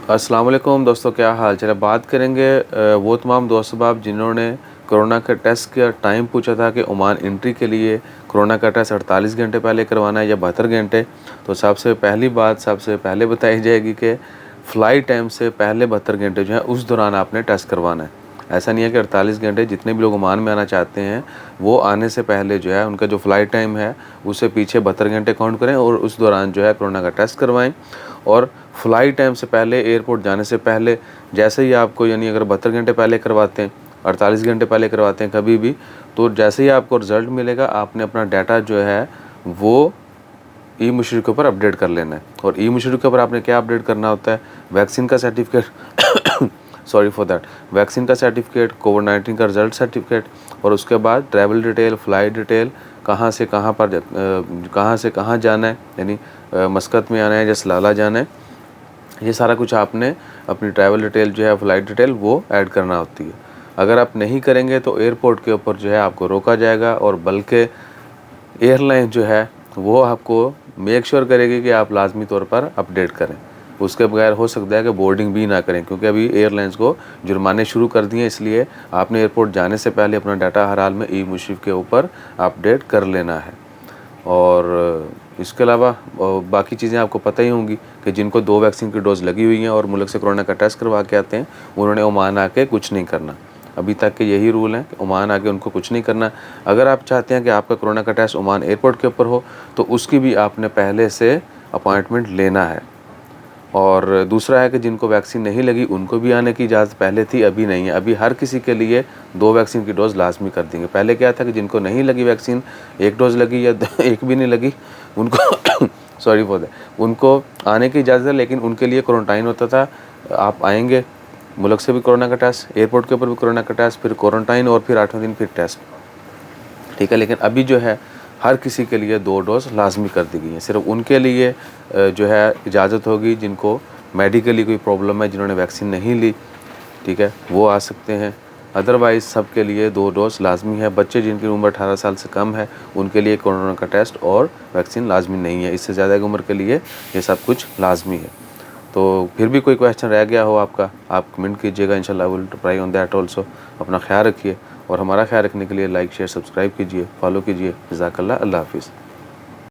अस्सलाम वालेकुम दोस्तों, क्या हाल चाल है। बात करेंगे वो तमाम दोस्त अहबाब जिन्होंने कोरोना का टेस्ट का टाइम पूछा था कि ओमान एंट्री के लिए कोरोना का टेस्ट 48 घंटे पहले करवाना है या 72 घंटे। तो सबसे पहली बात सबसे पहले बताई जाएगी कि फ़्लाइट टाइम से पहले 72 घंटे जो है उस दौरान आपने टेस्ट करवाना है। ऐसा नहीं है कि 48 घंटे जितने भी लोग ओमान में आना चाहते हैं वो आने से पहले जो है उनका जो फ़्लाइट टाइम है उससे पीछे 72 घंटे काउंट करें और उस दौरान जो है कोरोना का टेस्ट करवाएं। और फ़्लाइट टाइम से पहले एयरपोर्ट जाने से पहले जैसे ही आपको यानी अगर 72 घंटे पहले करवाते हैं, 48 घंटे पहले करवाते हैं कभी भी, तो जैसे ही आपको रिज़ल्ट मिलेगा आपने अपना डाटा जो है वो ई मुशर्रिफ के ऊपर अपडेट कर लेना है। और ई मुशर्रिफ के ऊपर आपने क्या अपडेट करना होता है, वैक्सीन का certificate sorry for that, vaccine का सर्टिफिकेट, कोविड-19 का रिज़ल्ट सर्टिफिकेट और उसके बाद ट्रैवल डिटेल, फ़्लाइट डिटेल, कहाँ से कहाँ जाना है, यानी मस्कत में आना है या सलाला जाना है, ये सारा कुछ आपने अपनी ट्रैवल डिटेल जो है, फ़्लाइट डिटेल वो ऐड करना होती है। अगर आप नहीं करेंगे तो एयरपोर्ट के ऊपर जो है आपको रोका जाएगा और बल्कि एयरलाइन जो है वो आपको मेक श्योर करेगी कि आप लाजमी तौर पर अपडेट करें। उसके बगैर हो सकता है कि बोर्डिंग भी ना करें, क्योंकि अभी एयरलाइंस को जुर्माने शुरू कर दिए, इसलिए आपने एयरपोर्ट जाने से पहले अपना डाटा हर हाल में ई मुशर्रिफ के ऊपर अपडेट कर लेना है। और इसके अलावा बाकी चीज़ें आपको पता ही होंगी कि जिनको 2 वैक्सीन की डोज़ लगी हुई हैं और मुल्क से कोरोना का टेस्ट करवा के आते हैं उन्होंने ओमान आके कुछ नहीं करना। अभी तक के यही रूल है कि ओमान आके उनको कुछ नहीं करना। अगर आप चाहते हैं कि आपका कोरोना का टेस्ट ओमान एयरपोर्ट के ऊपर हो तो उसकी भी आपने पहले से अपॉइंटमेंट लेना है। और दूसरा है कि जिनको वैक्सीन नहीं लगी उनको भी आने की इजाज़त पहले थी, अभी नहीं है। अभी हर किसी के लिए 2 वैक्सीन की डोज़ लाजमी कर देंगे। पहले क्या था कि जिनको नहीं लगी वैक्सीन, 1 डोज़ लगी या एक भी नहीं लगी, उनको सॉरी फॉर दैट, उनको आने की इजाज़त है, लेकिन उनके लिए क्वारंटाइन होता था। आप आएंगे, मुल्क से भी कोरोना का टेस्ट, एयरपोर्ट के ऊपर भी कोरोना का टेस्ट, फिर क्वारंटाइन और फिर 8वें दिन फिर टेस्ट, ठीक है। लेकिन अभी जो है हर किसी के लिए 2 डोज़ लाजमी कर दी गई है। सिर्फ उनके लिए जो है इजाज़त होगी जिनको मेडिकली कोई प्रॉब्लम है, जिन्होंने वैक्सीन नहीं ली, ठीक है, वो आ सकते हैं। अदरवाइज़ सब के लिए 2 डोज़ लाजमी है। बच्चे जिनकी उम्र 18 साल से कम है उनके लिए कोरोना का टेस्ट और वैक्सीन लाजमी नहीं है। इससे ज़्यादा की उम्र के लिए ये सब कुछ लाजमी है। तो फिर भी कोई क्वेश्चन रह गया हो आपका, आप कमेंट कीजिएगा, इंशाल्लाह I will reply on that also. अपना ख्याल रखिए और हमारा ख्याल रखने के लिए लाइक शेयर सब्सक्राइब कीजिए, फॉलो कीजिए। जज़ाकल्लाह, अल्लाह हाफ़िज़।